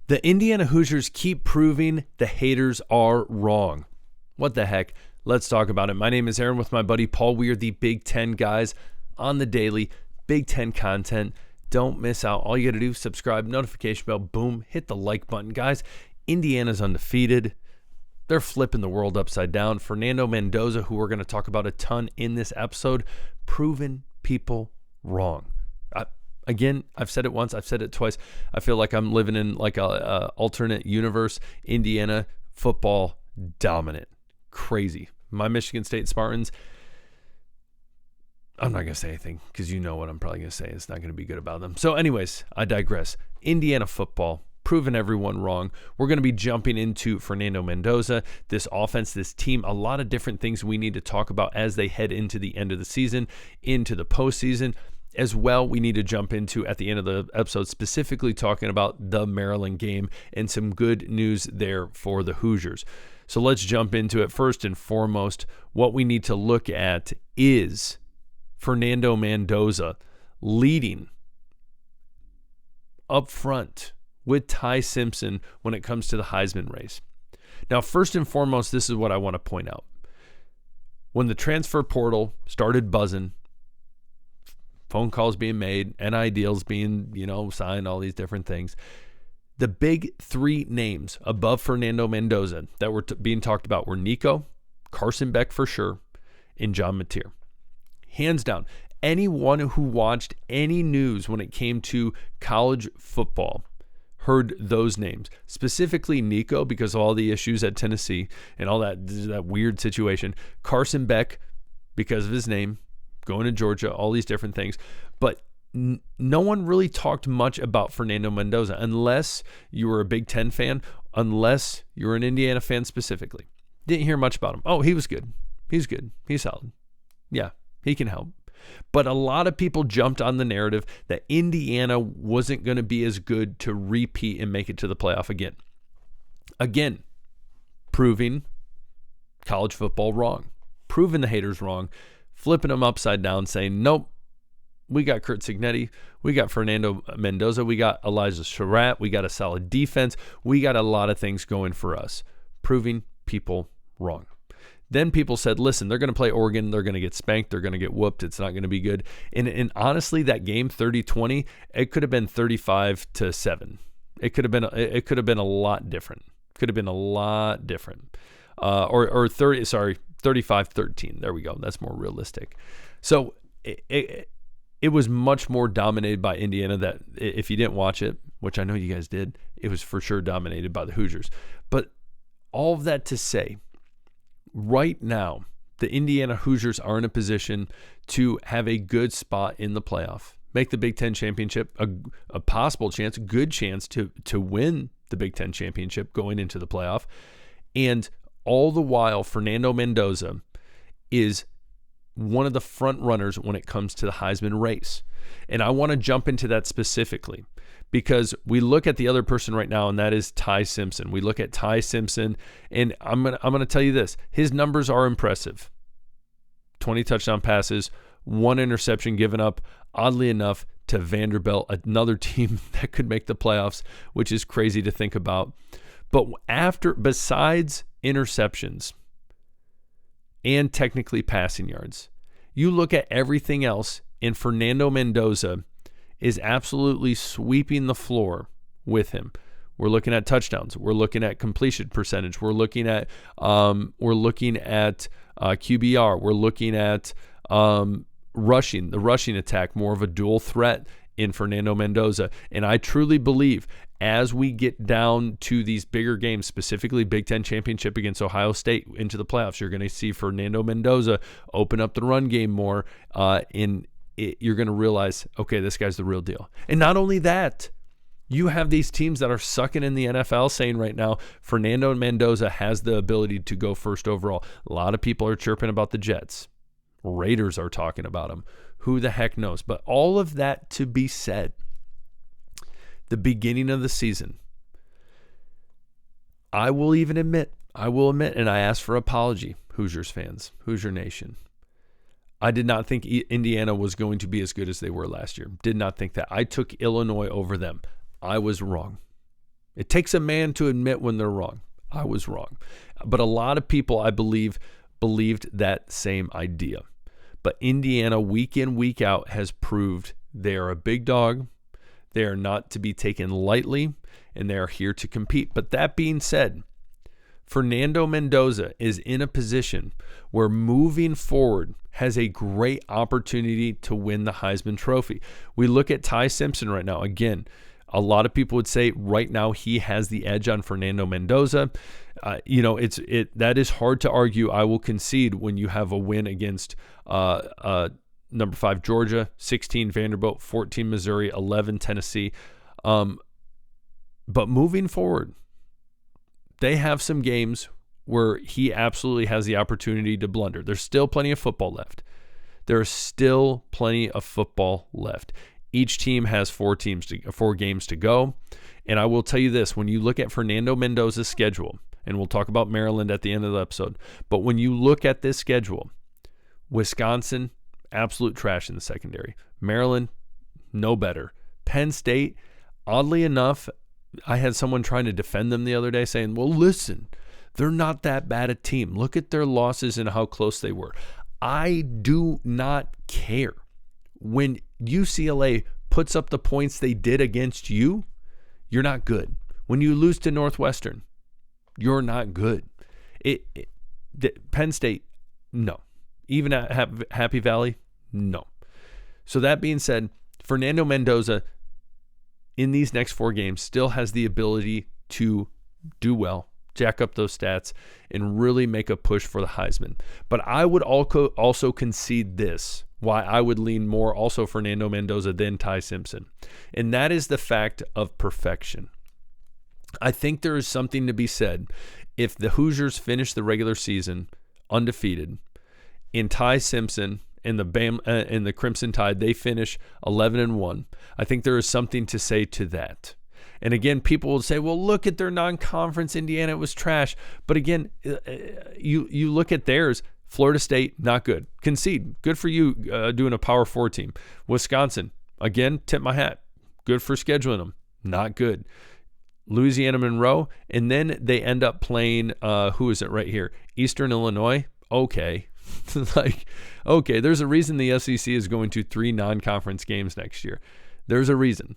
The Indiana Hoosiers keep proving the haters are wrong. What the heck? Let's talk about it. My name is Aaron with my buddy Paul. We are the Big Ten guys on the daily. Big Ten content. Don't miss out. All you got to do is subscribe, notification bell, boom, hit the like button. Guys, Indiana's undefeated. They're flipping the world upside down. Fernando Mendoza, who we're going to talk about a ton in this episode, proving people wrong. Again, I've said it once, I've said it twice. I feel like I'm living in like a alternate universe. Indiana football dominant. Crazy. My Michigan State Spartans, I'm not going to say anything because you know what I'm probably going to say. It's not going to be good about them. So anyways, I digress. Indiana football, proving everyone wrong. We're going to be jumping into Fernando Mendoza, this offense, this team, a lot of different things we need to talk about as they head into the end of the season, into the postseason. As well, we need to jump into, at the end of the episode, specifically talking about the Maryland game and some good news there for the Hoosiers. So let's jump into it. First and foremost, what we need to look at is Fernando Mendoza leading up front with Ty Simpson when it comes to the Heisman race. Now, first and foremost, this is what I want to point out. When the transfer portal started buzzing, phone calls being made, NI deals being, signed, all these different things. The big three names above Fernando Mendoza that were being talked about were Nico, Carson Beck for sure, and John Mateer. Hands down, anyone who watched any news when it came to college football heard those names. Specifically Nico because of all the issues at Tennessee and all that weird situation. Carson Beck because of his name, going to Georgia, all these different things. But no one really talked much about Fernando Mendoza unless you were a Big Ten fan, unless you were an Indiana fan specifically. Didn't hear much about him. Oh, he was good. He's good. He's solid. Yeah, he can help. But a lot of people jumped on the narrative that Indiana wasn't going to be as good to repeat and make it to the playoff again. Again, proving college football wrong. Proving the haters wrong. Flipping them upside down, saying, nope, we got Curt Cignetti, we got Fernando Mendoza, we got Elijah Surratt, we got a solid defense, we got a lot of things going for us. Proving people wrong. Then people said, listen, they're going to play Oregon, they're going to get spanked, they're going to get whooped, it's not going to be good. And honestly, that game, 30-20, it could have been 35-7. It could have been a lot different. Could have been a lot different. 35-13. There we go. That's more realistic. So it was much more dominated by Indiana. That if you didn't watch it, which I know you guys did, it was for sure dominated by the Hoosiers. But all of that to say, right now, the Indiana Hoosiers are in a position to have a good spot in the playoff, make the Big Ten championship, a possible chance, good chance to win the Big Ten championship going into the playoff. And all the while, Fernando Mendoza is one of the front runners when it comes to the Heisman race. And I want to jump into that specifically because we look at the other person right now, and that is Ty Simpson. We look at Ty Simpson, and I'm gonna tell you this. His numbers are impressive. 20 touchdown passes, 1 interception given up, oddly enough, to Vanderbilt, another team that could make the playoffs, which is crazy to think about. But besides interceptions and technically passing yards, you look at everything else, and Fernando Mendoza is absolutely sweeping the floor with him. We're looking at touchdowns. We're looking at completion percentage. We're looking at QBR. We're looking at rushing, the rushing attack, more of a dual threat in Fernando Mendoza. And I truly believe as we get down to these bigger games, specifically Big Ten championship against Ohio State into the playoffs, you're going to see Fernando Mendoza open up the run game more. You're going to realize, okay, this guy's the real deal. And not only that, you have these teams that are sucking in the NFL saying right now, Fernando Mendoza has the ability to go first overall. A lot of people are chirping about the Jets. Raiders are talking about him. Who the heck knows? But all of that to be said, the beginning of the season, I will admit, and I ask for apology, Hoosiers fans, Hoosier Nation. I did not think Indiana was going to be as good as they were last year. Did not think that. I took Illinois over them. I was wrong. It takes a man to admit when they're wrong. I was wrong. But a lot of people, I believe, believed that same idea. But Indiana, week in, week out, has proved they are a big dog. They are not to be taken lightly, and they are here to compete. But that being said, Fernando Mendoza is in a position where moving forward has a great opportunity to win the Heisman Trophy. We look at Ty Simpson right now. Again, a lot of people would say right now he has the edge on Fernando Mendoza. That is hard to argue. I will concede when you have a win against number 5 Georgia, 16 Vanderbilt, 14 Missouri, 11 Tennessee. But moving forward, they have some games where he absolutely has the opportunity to blunder. There's still plenty of football left. There is still plenty of football left. Each team has 4 games to go. And I will tell you this, when you look at Fernando Mendoza's schedule, and we'll talk about Maryland at the end of the episode, but when you look at this schedule, Wisconsin, absolute trash in the secondary. Maryland, no better. Penn State, oddly enough, I had someone trying to defend them the other day saying, well, listen, they're not that bad a team. Look at their losses and how close they were. I do not care. When UCLA puts up the points they did against you, you're not good. When you lose to Northwestern, you're not good. Penn State, no. Even at Happy Valley, no. So that being said, Fernando Mendoza in these next 4 games still has the ability to do well, jack up those stats, and really make a push for the Heisman. But I would also concede this, why I would lean more also Fernando Mendoza than Ty Simpson. And that is the fact of perfection. I think there is something to be said if the Hoosiers finish the regular season undefeated, and Ty Simpson and the Crimson Tide, they finish 11-1. I think there is something to say to that. And again, people will say, well, look at their non-conference. Indiana, it was trash. But again, you look at theirs. Florida State, not good. Concede. Good for you doing a Power 4 team. Wisconsin, again, tip my hat. Good for scheduling them. Not good. Louisiana Monroe, and then they end up playing, who is it right here? Eastern Illinois. Okay. Okay, there's a reason the SEC is going to 3 non-conference games next year. There's a reason.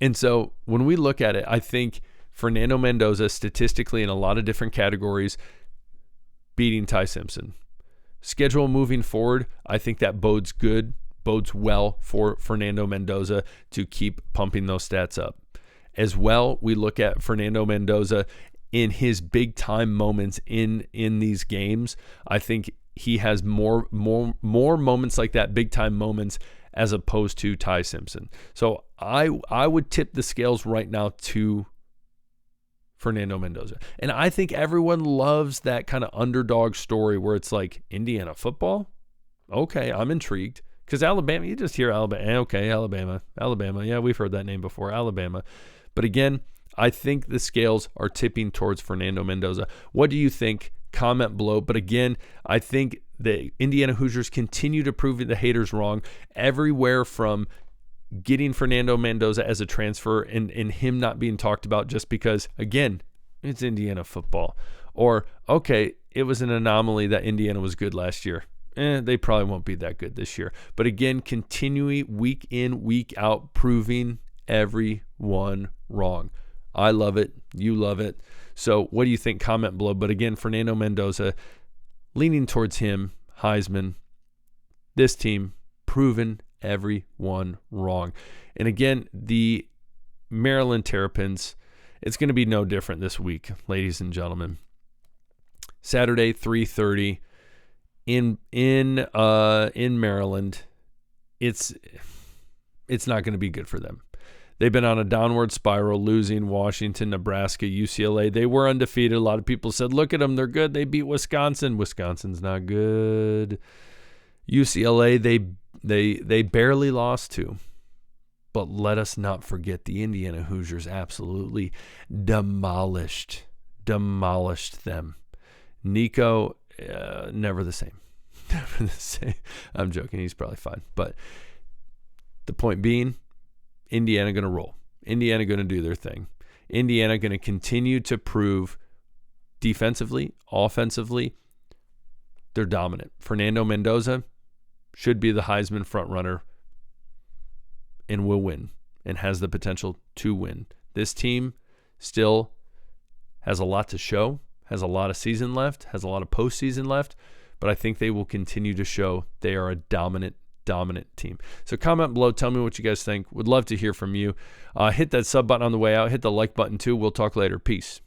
And so when we look at it, I think Fernando Mendoza statistically in a lot of different categories beating Ty Simpson. Schedule moving forward, I think that bodes well for Fernando Mendoza to keep pumping those stats up. As well, we look at Fernando Mendoza in his big time moments in these games. I think he has more moments like that, big time moments, as opposed to Ty Simpson. So I would tip the scales right now to Fernando Mendoza. And I think everyone loves that kind of underdog story where it's like, Indiana football? Okay, I'm intrigued. Because Alabama, you just hear Alabama. Okay, Alabama. Yeah, we've heard that name before, Alabama. But again, I think the scales are tipping towards Fernando Mendoza. What do you think? Comment below. But again, I think the Indiana Hoosiers continue to prove the haters wrong everywhere from getting Fernando Mendoza as a transfer and him not being talked about just because, again, it's Indiana football. Or, okay, it was an anomaly that Indiana was good last year. They probably won't be that good this year. But again, continuing week in, week out, proving everyone wrong. I love it. You love it. So what do you think? Comment below. But again, Fernando Mendoza, leaning towards him, Heisman. This team, proven everyone wrong. And again, the Maryland Terrapins, it's going to be no different this week, ladies and gentlemen. Saturday, 3:30 in Maryland. It's not going to be good for them. They've been on a downward spiral, losing Washington, Nebraska, UCLA. They were undefeated. A lot of people said, look at them, they're good. They beat Wisconsin. Wisconsin's not good. UCLA, they barely lost to. But let us not forget the Indiana Hoosiers absolutely demolished them. Nico, never the same. Never the same. I'm joking. He's probably fine. But the point being, Indiana going to roll. Indiana going to do their thing. Indiana going to continue to prove defensively, offensively, they're dominant. Fernando Mendoza should be the Heisman frontrunner and will win and has the potential to win. This team still has a lot to show, has a lot of season left, has a lot of postseason left, but I think they will continue to show they are a dominant team. So comment below, tell me what you guys think. Would love to hear from you. Hit that sub button on the way out. Hit the like button too. We'll talk later. Peace.